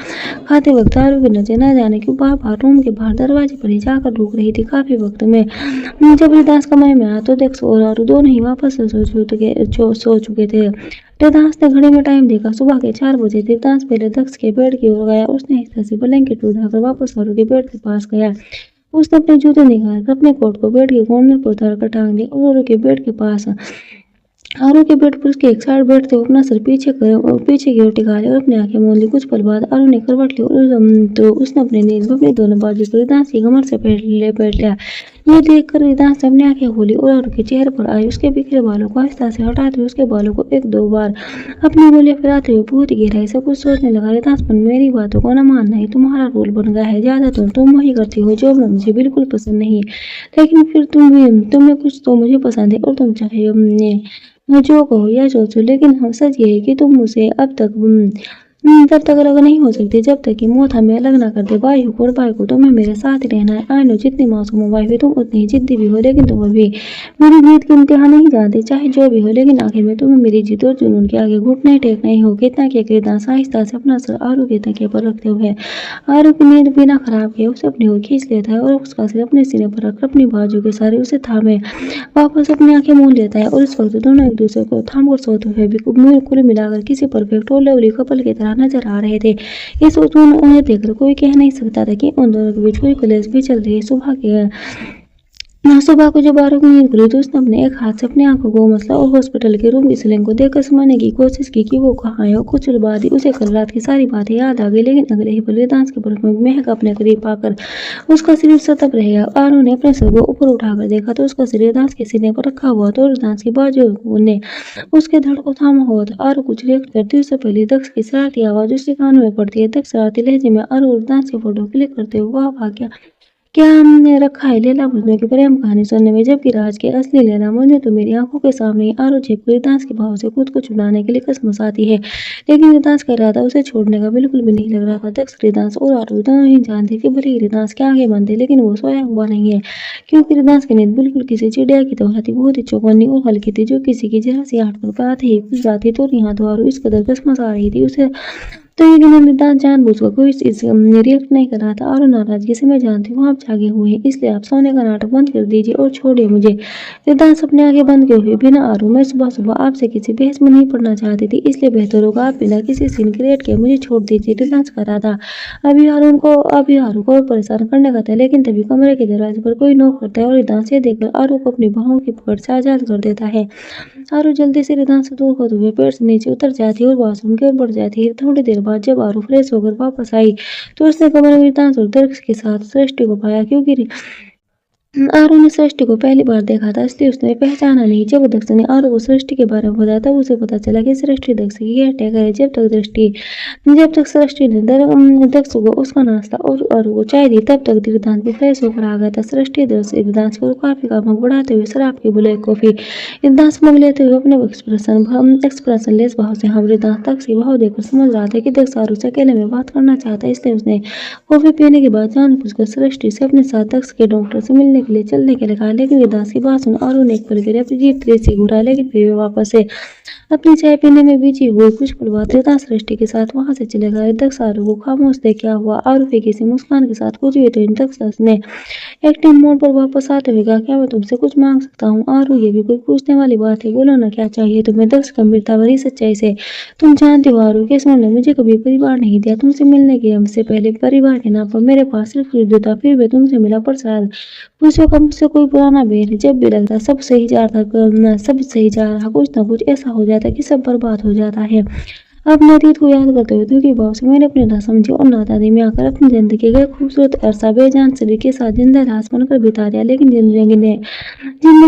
खाते वक्त आरू की नजर न जाने क्यों बार बार रूम के बाहर दरवाजे पर ही जाकर रुक रही थी। काफी वक्त में जब रिदास कमरे में आया तो दक्ष और आरू दोनों ही वापस से सो चुके थे। रिदास ने घड़ी में टाइम देखा, सुबह के 4 बजे थे। रिदास पहले दक्ष के बेड की ओर गया। उसने एक तरह से ब्लैंकेट उठाकर वापस आरू के बेड के पास गया। उसने अपने जूते निकालकर अपने कोट को बेड के कोने पर उतारकर टांग दिया और आरू के बेड के पास आरू के बेड पर उसके एक साइड बैठते हुए अपना सर पीछे की ओर टिका लिया और अपनी आंखें मूंद ली। कुछ पल बाद आरू ने करवट ली और तो उसने अपने नींद में अपनी दोनों बाजू को रिदास की कमर से पेट लिया। ये देखकर रिदास ने अपनी आंखें खोली और आरू के चेहरे पर आई। उसके बिखरे बालों को आहिस्ता से हटाते हुए उसके बालों को 1-2 बार अपनी उंगलियां फिराते हुए बहुत गहराई से कुछ सोचने लगा। रिदास, पर मेरी बातों को न मानना ही तुम्हारा रोल बन गया है। ज्यादातर तुम वही करती हो जो मुझे बिल्कुल पसंद नहीं, लेकिन फिर तुम्हें कुछ तो मुझे पसंद है और तुम चाहे जो कहो या सोचो, लेकिन हम सच ये है कि तुम मुझसे तब तक अलग नहीं हो सकते जब तक कि मौत हमें अलग ना कर दे। भाई को तुम्हें मेरे साथ ही रहना है। आई नो जितनी मासूम वाइफ है तुम उतनी ही जिद्दी भी हो, लेकिन तुम अभी मेरी जीत की इम्तिहान नहीं जानते। चाहे जो भी हो, लेकिन आखिर में तुम्हें मेरी जीत और जुनून के आगे घुटने टेकना ही हो। कितना के रिदास आहिस्ता से अपना सर आरू के तकिए पर रखते हुए आरू की नींद बिना खराब किए उसे अपनी ओर खींच लेता है और उसका सिर अपने सीने पर रखकर अपनी बाजू के सारे उसे थामे वापस अपनी आंखें मूंद लेता है। और इस वक्त दोनों एक दूसरे को थाम कर सोते हुए भी कुल मिलाकर किसी परफेक्ट और लवली कपल की तरह नजर आ रहे थे। इस वक्त उन्हें देखकर कोई कह नहीं सकता था कि उन दोनों के बीच कोई कलेश भी चल रही है। सुबह को जब आरू की नींद खुली तो उसने अपने एक हाथ से अपनी आंखों को मसला और हॉस्पिटल के रूम की सीलिंग को देखकर समझने की कोशिश की कि वो कहाँ है। और कुछ देर बाद ही उसे कल रात की सारी बातें याद आ गई, लेकिन अगले ही पल रिदास के बर्फ में महक अपने करीब पाकर उसका सिर सतर्क रह गया। आरू ने अपने सर को ऊपर उठाकर देखा तो उसका सिर रिदास के सीने पर रखा हुआ था और रिदास की बाजू ने उसके धड़ को थामा हुआ था। आरू कुछ रिएक्ट करती उससे पहले दक्ष की शरारती आवाज उसके कानों में पड़ती है। दक्ष शरारती लहजे में आरू और रिदास की फोटो क्लिक करते हुए वाह क्या हमने रखा है लैला मजनू की प्रेम कहानी सुनने में, जबकि राज के असली लैला मजनू तो मेरी आंखों के सामने ही। आरू झेप रिदास के भाव से खुद को छुड़ाने के लिए कसमसाती है, लेकिन रिदास का इरादा उसे छोड़ने का बिल्कुल भी नहीं लग रहा था। दक्ष, रिदास और आरू दोनों ही जानते कि भले ही रिदास के आगे बंद है, लेकिन वो सोया हुआ नहीं है, क्योंकि रिदास की नींद बिल्कुल किसी चिड़िया की तरह थी, बहुत ही चौकन्नी और हल्की थी, जो किसी की जरा सी आहट पर आते ही खुल जाती। तो यहाँ तो आरू इस कदर कसमसा रही थी उसे तो ये रिदास जानबूझकर कोई रिएक्ट नहीं कर रहा था। और नाराजगी से, मैं जानती हूँ आप जागे हुए हैं, इसलिए आप सोने का नाटक बंद कर दीजिए और छोड़िए मुझे। रिदास अपनी आंखें बंद किए हुए बिना, आरू मैं सुबह आपसे किसी बहस में नहीं पड़ना चाहती थी, इसलिए बेहतर होगा आप बिना किसी सीन क्रिएट किए मुझे छोड़ दीजिए। रिदास कर रहा था अभी आरू को परेशान करने का था, लेकिन तभी कमरे के दरवाजे पर कोई नॉक करता है और रिदास ये देखकर आरू को अपनी बाहों की पकड़ से आजाद कर देता है। आरू जल्दी से रिदास से दूर होते हुए पेड़ से नीचे उतर जाती है और वॉशरूम की ओर बढ़ जाती है। थोड़ी देर बाद जब आरू फ्रेश होकर वापस आई तो उसने कमरे में रिदास और दक्ष के साथ सृष्टि को पाया। क्योंकि आरू ने सृष्टि को पहली बार देखा था, इसलिए उसने पहचाना नहीं। जब दक्ष ने आरू को सृष्टि के बारे में बताया तब उसे पता चला कि सृष्टि दक्ष की केयरटेकर है। जब तक सृष्टि ने दक्ष को उसका नाश्ता और आरू को चाय दी, तब तक रिदास भी फ्रेश होकर आ गया था। सृष्टि रिदास को कॉफी का मग बढ़ाते हुए शराब की ब्लैक कॉफी रिदास मग लेते हुए अपने एक्सप्रेशनलेस भाव से हम रिदास दक्ष की भाव देखकर समझ रहा था कि दक्ष आरू से अकेले में बात करना चाहता है, इसलिए उसने कॉफी पीने के बाद जानबूझकर सृष्टि से अपने साथ दक्ष के डॉक्टर से मिलने के लिए चलने के लिए कहा। लेकिन रिदास की बात सुन आरू ने एक पल के लिए अपनी जीभ तेज से घुरा, लेकिन फिर वे वापस से अपनी चाय पीने में बिजी हुए। कुछ पल बाद रिदास सृष्टि के साथ वहां से चले गए। दक्ष आरू को खामोश देख क्या हुआ। आरू फीकी सी मुस्कान के साथ कुछ भी तो दक्ष ने एक्टिंग मोड पर वापस आते हुए कहा, क्या मैं तुमसे कुछ मांग सकता हूँ? आरू, ये भी कोई पूछने वाली बात है, बोलो ना क्या चाहिए तुम्हें? दक्ष गंभीरता भरी सच्चाई से, तुम जानती हो आरू कि इसने मुझे कभी परिवार नहीं दिया। तुमसे मिलने के हमसे पहले परिवार के नाम पर मेरे पास सिर्फ युद्ध था, फिर भी तुमसे मिला, पर शायद पूछो का मुझसे कोई पुराना बैर है। जब भी लगता सब सही जा रहा, कुछ ना कुछ ऐसा हो जाता कि सब बर्बाद हो जाता है। अपने अतीत को याद करते हुए दुखी भाव से मैंने अपने नासमझी और नादानी में आकर अपनी जिंदगी का एक खूबसूरत अरसा बेजान शरीर के साथ जिंदा लाश बनकर बिता दिया। लेकिन जिंदगी ने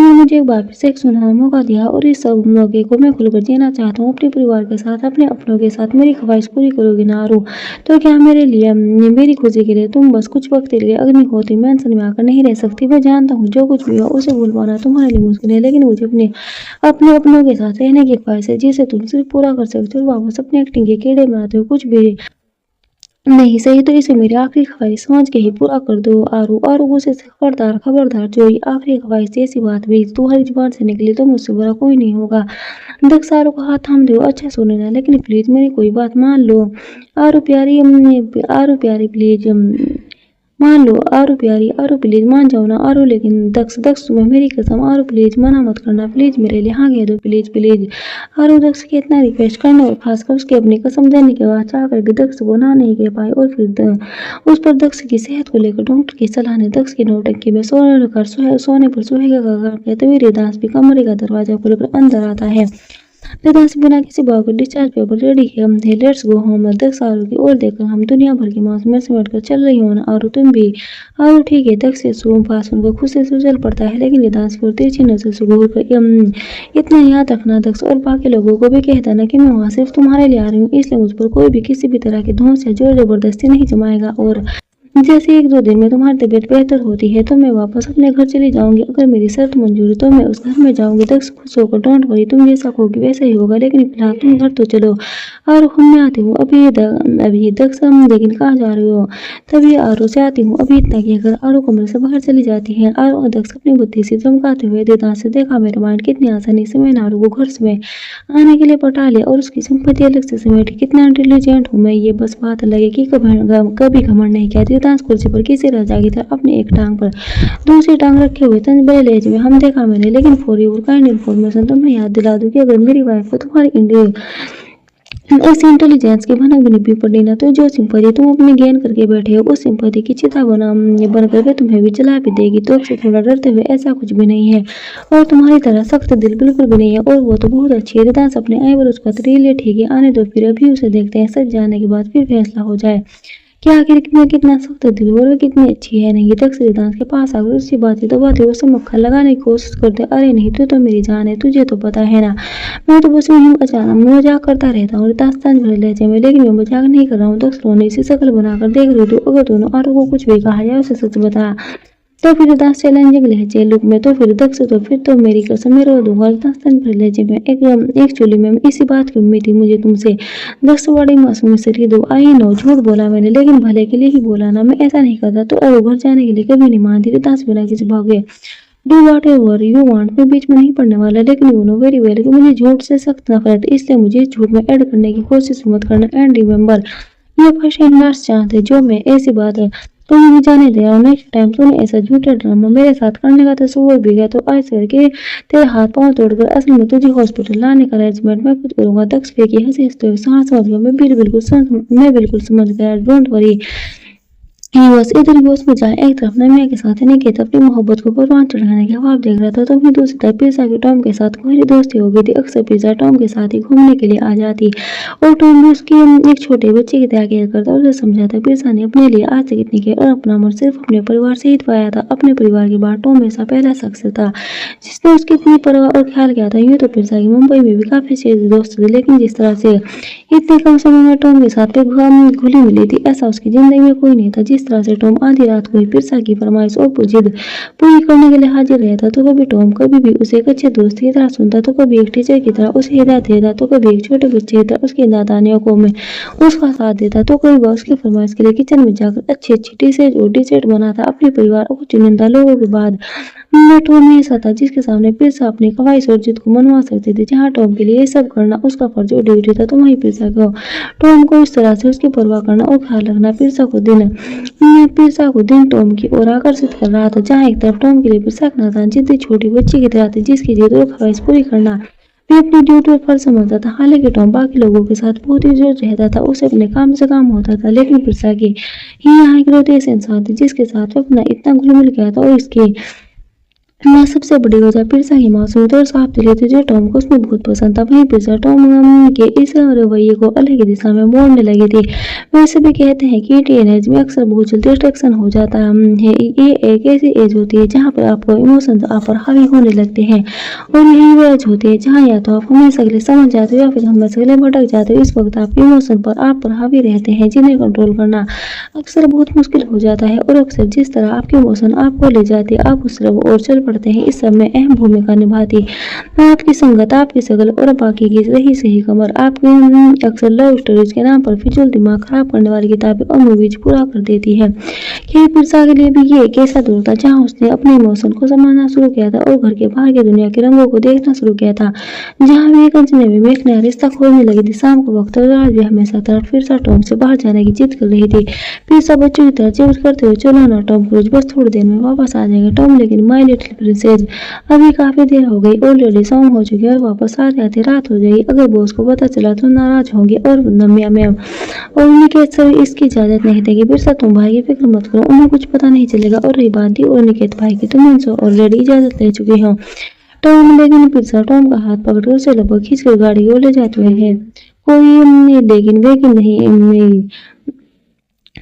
मुझे एक बार फिर से एक सुनहरा मौका दिया और इस सब मौके को मैं खुलकर जीना चाहता हूँ। अपने परिवार के साथ, अपने अपनों के साथ। मेरी ख्वाहिश पूरी करोगी ना आरू? तो क्या मेरे लिए, मेरी खुशी के लिए तुम बस कुछ वक्त के लिए अग्निहोत्री मैंसन में आकर नहीं रह सकती? मैं जानता हूँ जो कुछ भी हो उसे भूल पाना तुम्हारे लिए मुश्किल है, लेकिन मुझे अपने अपने अपनों के साथ रहने की ख्वाहिश है जिसे तुम सिर्फ पूरा कर सकते हो। वापस अपने एक्टिंग के कीड़े बनाते हो कुछ भी नहीं सही तो इसे मेरी आखिरी ख्वाहिश समझ के ही पूरा कर दो आरू। और उसे खबरदार खबरदार, जो ये आखिरी ख्वाहिश थी, ऐसी बात भी तुम्हारी जुबान से निकली तो मुझसे बुरा कोई नहीं होगा। दक्ष आरू का हाथ थाम दो। अच्छा सुनो ना, लेकिन प्लीज मेरी कोई बात मान लो। आरू प्यारी प्लीज मान लो। आरू प्यारी, आरू प्लीज मान जाओ ना आरू। लेकिन दक्ष दक्ष तुम्हें मेरी कसम आरू प्लीज मना मत करना प्लीज, मेरे लिए हाँ कह दो प्लीज प्लीज। आरू दक्ष की इतना रिक्वेस्ट करने और खासकर उसकी अपनी कसम देने के बाद चाह करके दक्ष को ना नहीं कह पाई। और फिर उस पर दक्ष की सेहत को लेकर डॉक्टर की सलाह ने दक्ष की नौटंकी में सोने पर सुहेगा का तभी रिदास भी कमरे का दरवाजा खोलकर अंदर आता है। रिदास बिना किसी भाव के डिस्चार्ज पेपर रेडी है। Let's go home. Daksh Aaru की ओर देखकर, हम दुनिया भर की मौसम में समेट कर चल रही हो ना आरू, तुम भी? आरू ठीक है। दक्ष से बात सुनकर खुशी से उछल पड़ता है, लेकिन रिदास की ओर तिरछी नजर से घूर कर, इतना याद रखना दक्ष, और बाकी लोगों को भी कह देना कि मैं वहाँ सिर्फ तुम्हारे लिए आ रही हूँ, इसलिए मुझ पर कोई भी किसी भी तरह की धौंस या जोर जबरदस्ती नहीं जमाएगा। और जैसे एक दो दिन में तुम्हारी तबीयत बेहतर होती है तो मैं वापस अपने घर चली जाऊंगी। अगर मेरी शर्त मंजूर है तो मैं उस घर में जाऊंगी। दक्ष खुश होकर, डोंट वरी, तुम जैसा कहोगी वैसा ही होगा, लेकिन फिलहाल तुम घर तो चलो। और मैं आती हूँ अभी दक्ष, लेकिन कहाँ जा रही हो? तभी आरू से आती हूँ अभी, इतना कहकर आरू कमरे से बाहर चली जाती है। आरू और दक्ष अपनी बुद्धि से चमकाते हुए रिदास से, देखा मेरे माइंड, कितनी आसानी से मैंने आरू को घर में आने के लिए पटा लिया और उसकी सिंपैथी अलग से समेटी। कितना इंटेलिजेंट हूँ मैं, ये बस बात लगे कि कभी घमंड नहीं किया। रिदास कुर्सी पर किसी राजा की तरह अपनी एक टांग पर दूसरी टांग रखे हुए तंज बड़े लहजे में, हम देखा मैंने, लेकिन फॉर योर काइंड इन्फॉर्मेशन तुम्हें याद दिला दूं कि अगर मेरी वाइफ को तुम्हारी ऐसी इंटेलिजेंस की भनक भी नहीं पड़ी ना, तो जो सिंपैथी तुम अपनी गेन करके बैठे हो उस सिंपैथी की चिता बनकर वे तुम्हें भी जला भी देगी। तो से थोड़ा डरते हुए, ऐसा कुछ भी नहीं है, और तुम्हारी तरह सख्त दिल बिल्कुल भी नहीं है, और वो तो बहुत अच्छी है। रिदास अपने आईब्रोज का लिए ठीक है, आने दो फिर, अभी उसे देखते हैं, सच जाने के बाद फिर फैसला हो जाए कि आखिर कितना सख्त दिल और वो कितनी अच्छी है। नहीं, दक्ष रिदास के पास आकर उसकी बातें दबाते हुए उसे मक्खन लगाने की कोशिश करते। अरे नहीं, तू तो मेरी जान है, तुझे तो पता है ना, मैं तो बस यूं अचानक मजाक करता रहता हूँ। रिदास तंज भरे लहजे में, लेकिन मैं मजाक नहीं कर रहा हूँ। दक्ष रोने सी शक्ल बनाकर देख रही थी। अगर दोनों आरू को कुछ भी कहा जाए उसे सच बता तो फिर रिदास चैलेंजिंग लहजे लुक में, तो फिर दक्ष, तो फिर तो मेरी कसम मैं रो दूंगा। रिदास तंज भरे लहजे में, एक चोली में इसी बात की उम्मीद थी मुझे तुमसे। दक्ष बड़ी मासूम से रही दो, आई नो झूठ बोला मैंने, लेकिन भले के लिए ही बोला ना, मैं ऐसा नहीं करता तो अरू घर जाने के लिए कभी नहीं मानती। रिदास बिना किसी भागे, do what ever you want, मैं बीच में नहीं पड़ने वाला, लेकिन यू नो वेरी वेल कि मुझे झूठ से सख्त नफरत, इसलिए मुझे इस झूठ में ऐड करने की कोशिश मत करना। एंड रिमेंबर, ये फर्स्ट एंड लास्ट चांस है जो मैं ऐसी बात है तो मुझे जाने दे, और नेक्स्ट टाइम तूने ऐसा झूठा ड्रामा मेरे साथ करने का तस्वीर भी गया तो आज करके तेरे हाथ पांव तोड़कर असल में तुझे हॉस्पिटल लाने का अरेंजमेंट मैं खुद करूंगा। दक्ष फेंकी हंसी हंसते हुए, हाँ समझ गया, मैं बिल्कुल समझ गया, डोंट वरी। बस इधर ही उसमें जाए, एक तरफ नमिया के साथ निकेत अपनी मोहब्बत को परवान चढ़ाने के ख्वाब देख रहा था, तो वहीं दूसरी तरफ पिज़्ज़ा की टॉम के साथ गहरी दोस्ती हो गई थी। अक्सर पिज़्ज़ा टॉम के साथ ही घूमने के लिए आ जाती और टॉम भी उसकी एक छोटे बच्चे की तरह केयर करता और उसे समझाता। पिज़्ज़ा ने अपने लिए आज तक इतनी केयर और अपना अमर सिर्फ अपने परिवार से ही पाया था। अपने परिवार के बाद टॉम ऐसा पहला शख्स था जिसने उसकी इतनी परवाह और ख्याल किया था। यूँ तो पिज़्ज़ा की मुंबई में भी काफी से दोस्त थे, लेकिन जिस तरह से इतने कम समय में टॉम के साथ घुली मिली थी, ऐसा उसकी जिंदगी में कोई नहीं था। जिस तरह से टॉम आधी रात को ही पिज़्ज़ा की फरमाइश और जिद पूरी करने के लिए हाजिर रहता, तो कभी टॉम कभी भी उसे एक अच्छे दोस्त की तरह सुनता, तो कभी एक टीचर की तरह उसे हिदायत देता, तो कभी एक छोटे बच्चे की तरह उसकी नादानियों को में उसका साथ देता, तो कई बार उसकी फरमाइश के लिए किचन में जाकर अच्छी अच्छी डिशेज बनाता। अपने परिवार और चुनिंदा लोगों के बाद टॉम ही ऐसा था जिसके सामने पिज़्ज़ा अपनी ख्वाहिश और जिद को मनवा सकती थी। जहाँ टॉम के लिए ये सब करना उसका फर्ज और ड्यूटी था, तो वहीं पिज़्ज़ा को टॉम को इस तरह से उसकी परवाह करना और ख्याल रखना पिज़्ज़ा को दिन टॉम की ओर आकर्षित कर रहा था। जहाँ एक तरफ टॉम के लिए पिज़्ज़ा का नादान जिद्दी छोटी बच्ची की तरह थी जिसकी जिद और ख्वाहिश पूरी करना भी अपनी ड्यूटी और फर्ज समझता था। हालांकि टॉम बाकी लोगों के साथ बहुत ही जोर रहता था, उसे अपने काम से काम होता था, लेकिन पिज़्ज़ा की ही यहाँ एक ऐसे इंसान थे जिसके साथ वह अपना इतना घुल मिल गया था और इसकी यहाँ सबसे बड़ी वजह पिरसा की मासूमियत और साफ दिली थी जो टॉम को उसमें बहुत पसंद था। वहीं पिरसा टॉम के इस रवैये को अलग ही दिशा में मोड़ने लगी थी। वैसे भी कहते हैं कि टीनेज में अक्सर बहुत जल्दी डिस्ट्रैक्शन हो जाता है। ये एक ऐसी एज होती है जहाँ पर आपको इमोशंस आप पर हावी होने लगते हैं और यही वह एज होती है जहाँ या तो आप हमेशा के लिए समझ जाते हो या फिर हमेशा के लिए भटक जाते हो। इस वक्त आपके इमोशन पर आप पर हावी रहते हैं जिन्हें कंट्रोल करना अक्सर बहुत मुश्किल हो जाता है और अक्सर जिस तरह आपके इमोशन आपको ले जाते हैं आप उस तरफ और चल पड़ते हैं। इस सब में अहम भूमिका निभाती आपकी संगत, आपकी शक्ल और बाकी की सही कमर। आपकी अक्सर लव स्टोरीज के नाम पर फिजूल दिमाग खराब करने वाली किताबें और मूवीज पूरा कर देती है। खैर पिरसा के लिए भी ये एक ऐसा दौर था जहाँ उसने अपने इमोशन को समझना शुरू किया था और घर के बाहर की दुनिया के रंगों को देखना शुरू किया था। जहाँ भी एक अजनबी में एक नया रिश्ता खोजने लगी थी। शाम को वक्त और आज भी हमेशा तरह पिरसा टॉम से बाहर जाने की जिद कर रही थी। पिरसा बच्चों की तरह जिद करते हुए चलो ना टॉम क्रूज, बस थोड़ी देर में वापस आ जाएंगे टॉम। लेकिन माय लिटिल प्रिंसेस अभी काफी देर हो गई, ऑलरेडी शाम हो चुकी है और वापस आते आते रात हो जाएगी। अगर बॉस को पता चला तो नाराज होंगे और नमिया मैम और निकेत सर इसकी इजाजत नहीं देगी। पिरसा तुम भाई की फिक्र मत करो, उन्हें कुछ पता नहीं चलेगा। और रही बात थी और निकेत भाई की, तुम इनसे ऑलरेडी इजाजत ले चुके हो टॉम। लेकिन पिरसा टॉम का हाथ पकड़कर उसे लगभग खींचकर गाड़ी की ओर ले जाते हुए कोई लेकिन वेगिन नहीं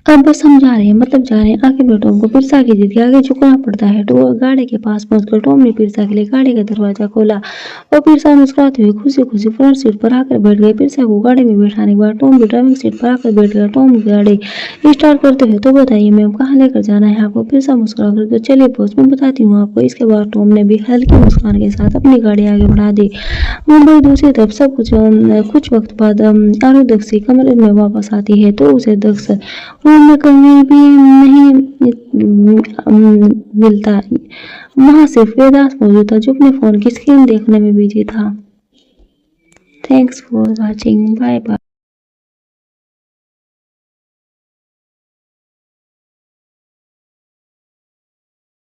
अब बस हम जा रहे हैं, मतलब जा रहे हैं। आखिर में टॉम को पिरसा की जिद के आगे झुकना पड़ता है। तो गाड़ी के पास पहुंचकर टॉम ने पिरसा के लिए गाड़ी का दरवाजा खोला और पिरसा मुस्कुराते हुए खुशी खुशी फ्रंट सीट पर आकर बैठ गई। पिरसा को गाड़ी में बैठाने के बाद टॉम भी ड्राइविंग सीट पर आकर बैठ गया। टॉम गाड़ी स्टार्ट करते हुए तो बताइए मैम कहाँ लेकर जाना है आपको। पिरसा मुस्कुरा कर तो चलिए बॉस मैं बताती हूँ आपको। इसके बाद टॉम ने भी हल्की मुस्कान के साथ अपनी गाड़ी आगे बढ़ा दी। मुंबई दूसरी तरफ सब कुछ वक्त बाद आरू दक्ष के कमरे में वापस आती है तो उसे दक्ष रूम में कहीं भी नहीं मिलता। वहां सिर्फ वेदांत मौजूद था जो अपने फोन की स्क्रीन देखने में बिजी था। Thanks for watching, bye bye.